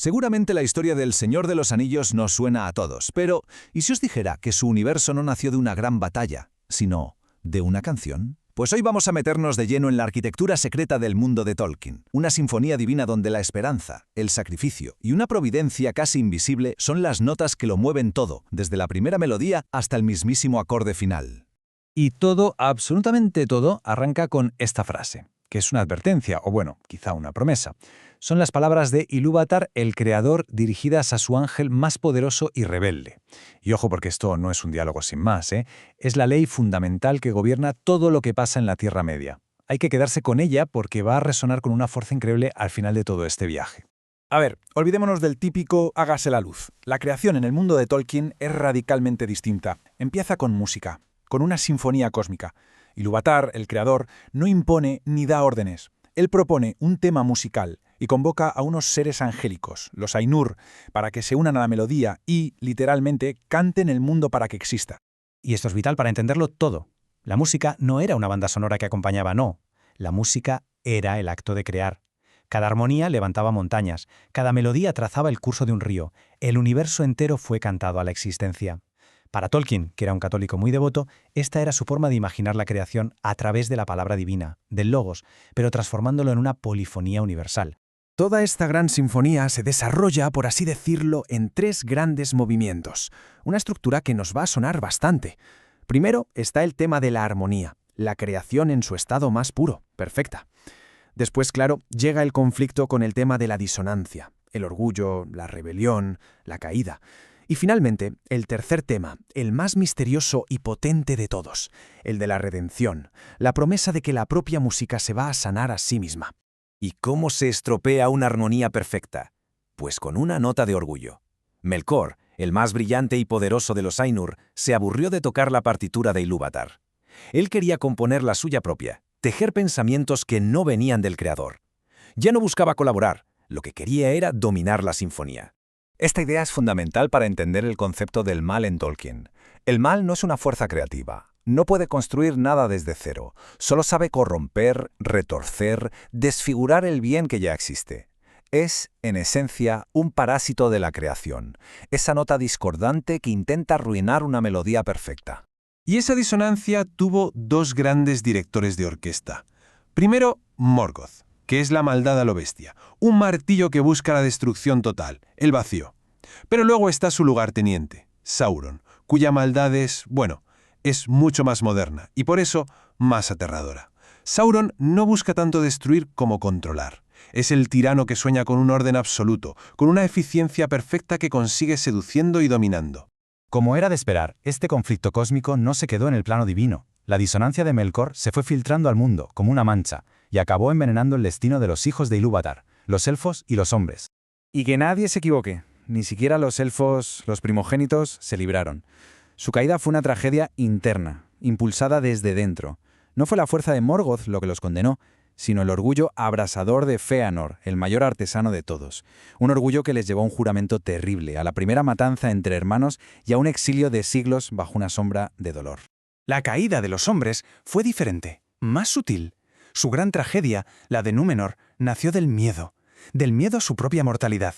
Seguramente la historia del Señor de los Anillos nos suena a todos, pero ¿y si os dijera que su universo no nació de una gran batalla, sino de una canción? Pues hoy vamos a meternos de lleno en la arquitectura secreta del mundo de Tolkien, una sinfonía divina donde la esperanza, el sacrificio y una providencia casi invisible son las notas que lo mueven todo, desde la primera melodía hasta el mismísimo acorde final. Y todo, absolutamente todo, arranca con esta frase, que es una advertencia, o bueno, quizá una promesa. Son las palabras de Ilúvatar, el creador, dirigidas a su ángel más poderoso y rebelde. Y ojo, porque esto no es un diálogo sin más, ¿eh? Es la ley fundamental que gobierna todo lo que pasa en la Tierra Media. Hay que quedarse con ella porque va a resonar con una fuerza increíble al final de todo este viaje. A ver, olvidémonos del típico hágase la luz. La creación en el mundo de Tolkien es radicalmente distinta. Empieza con música, con una sinfonía cósmica. Ilúvatar, el creador, no impone ni da órdenes. Él propone un tema musical y convoca a unos seres angélicos, los Ainur, para que se unan a la melodía y, literalmente, canten el mundo para que exista. Y esto es vital para entenderlo todo. La música no era una banda sonora que acompañaba, no. La música era el acto de crear. Cada armonía levantaba montañas, cada melodía trazaba el curso de un río. El universo entero fue cantado a la existencia. Para Tolkien, que era un católico muy devoto, esta era su forma de imaginar la creación a través de la palabra divina, del logos, pero transformándolo en una polifonía universal. Toda esta gran sinfonía se desarrolla, por así decirlo, en 3 grandes movimientos, una estructura que nos va a sonar bastante. Primero está el tema de la armonía, la creación en su estado más puro, perfecta. Después, claro, llega el conflicto con el tema de la disonancia, el orgullo, la rebelión, la caída. Y finalmente, el tercer tema, el más misterioso y potente de todos, el de la redención, la promesa de que la propia música se va a sanar a sí misma. ¿Y cómo se estropea una armonía perfecta? Pues con una nota de orgullo. Melkor, el más brillante y poderoso de los Ainur, se aburrió de tocar la partitura de Ilúvatar. Él quería componer la suya propia, tejer pensamientos que no venían del creador. Ya no buscaba colaborar, lo que quería era dominar la sinfonía. Esta idea es fundamental para entender el concepto del mal en Tolkien. El mal no es una fuerza creativa. No puede construir nada desde cero. Solo sabe corromper, retorcer, desfigurar el bien que ya existe. Es, en esencia, un parásito de la creación. Esa nota discordante que intenta arruinar una melodía perfecta. Y esa disonancia tuvo 2 grandes directores de orquesta. Primero, Morgoth, que es la maldad a lo bestia, un martillo que busca la destrucción total, el vacío. Pero luego está su lugarteniente, Sauron, cuya maldad es mucho más moderna y por eso más aterradora. Sauron no busca tanto destruir como controlar. Es el tirano que sueña con un orden absoluto, con una eficiencia perfecta que consigue seduciendo y dominando. Como era de esperar, este conflicto cósmico no se quedó en el plano divino. La disonancia de Melkor se fue filtrando al mundo como una mancha y acabó envenenando el destino de los hijos de Ilúvatar, los elfos y los hombres. Y que nadie se equivoque, ni siquiera los elfos, los primogénitos, se libraron. Su caída fue una tragedia interna, impulsada desde dentro. No fue la fuerza de Morgoth lo que los condenó, sino el orgullo abrasador de Fëanor, el mayor artesano de todos. Un orgullo que les llevó a un juramento terrible, a la primera matanza entre hermanos y a un exilio de siglos bajo una sombra de dolor. La caída de los hombres fue diferente, más sutil. Su gran tragedia, la de Númenor, nació del miedo a su propia mortalidad.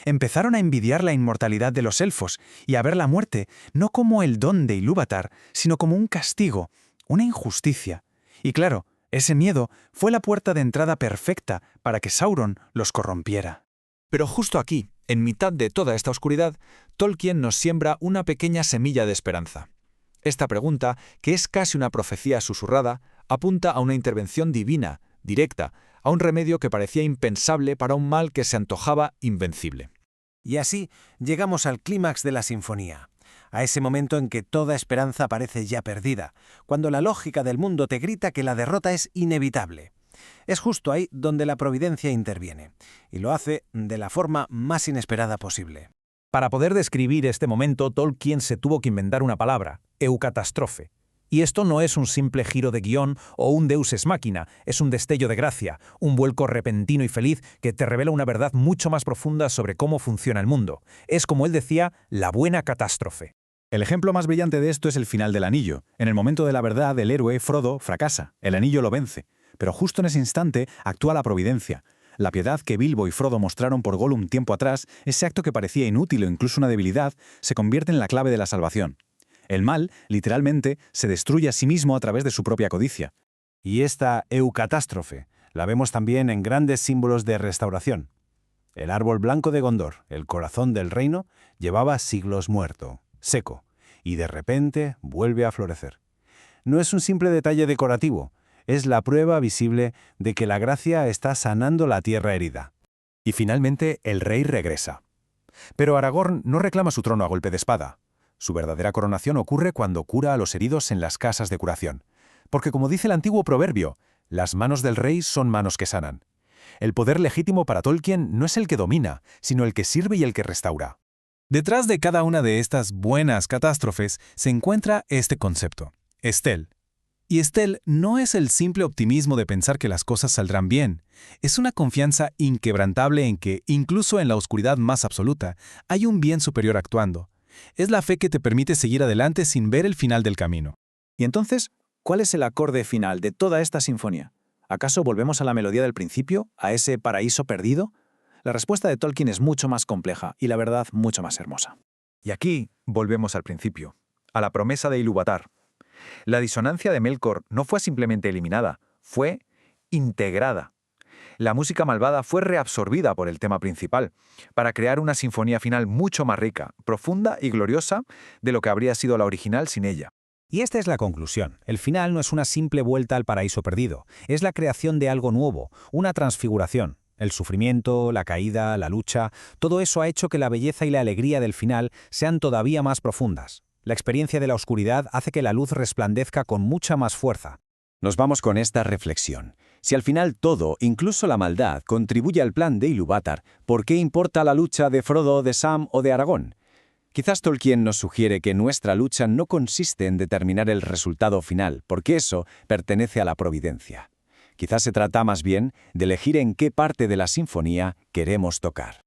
Empezaron a envidiar la inmortalidad de los elfos y a ver la muerte no como el don de Ilúvatar, sino como un castigo, una injusticia. Y claro, ese miedo fue la puerta de entrada perfecta para que Sauron los corrompiera. Pero justo aquí, en mitad de toda esta oscuridad, Tolkien nos siembra una pequeña semilla de esperanza. Esta pregunta, que es casi una profecía susurrada, apunta a una intervención divina, directa, a un remedio que parecía impensable para un mal que se antojaba invencible. Y así llegamos al clímax de la sinfonía, a ese momento en que toda esperanza parece ya perdida, cuando la lógica del mundo te grita que la derrota es inevitable. Es justo ahí donde la providencia interviene, y lo hace de la forma más inesperada posible. Para poder describir este momento, Tolkien se tuvo que inventar una palabra, eucatástrofe. Y esto no es un simple giro de guión o un deus ex machina, es un destello de gracia, un vuelco repentino y feliz que te revela una verdad mucho más profunda sobre cómo funciona el mundo. Es, como él decía, la buena catástrofe. El ejemplo más brillante de esto es el final del anillo. En el momento de la verdad, el héroe, Frodo, fracasa. El anillo lo vence. Pero justo en ese instante actúa la providencia. La piedad que Bilbo y Frodo mostraron por Gollum tiempo atrás, ese acto que parecía inútil o incluso una debilidad, se convierte en la clave de la salvación. El mal, literalmente, se destruye a sí mismo a través de su propia codicia. Y esta eucatástrofe la vemos también en grandes símbolos de restauración. El árbol blanco de Gondor, el corazón del reino, llevaba siglos muerto, seco, y de repente vuelve a florecer. No es un simple detalle decorativo, es la prueba visible de que la gracia está sanando la tierra herida. Y finalmente el rey regresa. Pero Aragorn no reclama su trono a golpe de espada. Su verdadera coronación ocurre cuando cura a los heridos en las casas de curación. Porque como dice el antiguo proverbio, las manos del rey son manos que sanan. El poder legítimo para Tolkien no es el que domina, sino el que sirve y el que restaura. Detrás de cada una de estas buenas catástrofes se encuentra este concepto, Estel. Y Estel no es el simple optimismo de pensar que las cosas saldrán bien, es una confianza inquebrantable en que, incluso en la oscuridad más absoluta, hay un bien superior actuando. Es la fe que te permite seguir adelante sin ver el final del camino. Y entonces, ¿cuál es el acorde final de toda esta sinfonía? ¿Acaso volvemos a la melodía del principio, a ese paraíso perdido? La respuesta de Tolkien es mucho más compleja y la verdad mucho más hermosa. Y aquí volvemos al principio, a la promesa de Ilúvatar. La disonancia de Melkor no fue simplemente eliminada, fue integrada. La música malvada fue reabsorbida por el tema principal, para crear una sinfonía final mucho más rica, profunda y gloriosa de lo que habría sido la original sin ella. Y esta es la conclusión. El final no es una simple vuelta al paraíso perdido, es la creación de algo nuevo, una transfiguración. El sufrimiento, la caída, la lucha, todo eso ha hecho que la belleza y la alegría del final sean todavía más profundas. La experiencia de la oscuridad hace que la luz resplandezca con mucha más fuerza. Nos vamos con esta reflexión. Si al final todo, incluso la maldad, contribuye al plan de Ilúvatar, ¿por qué importa la lucha de Frodo, de Sam o de Aragón? Quizás Tolkien nos sugiere que nuestra lucha no consiste en determinar el resultado final, porque eso pertenece a la providencia. Quizás se trata más bien de elegir en qué parte de la sinfonía queremos tocar.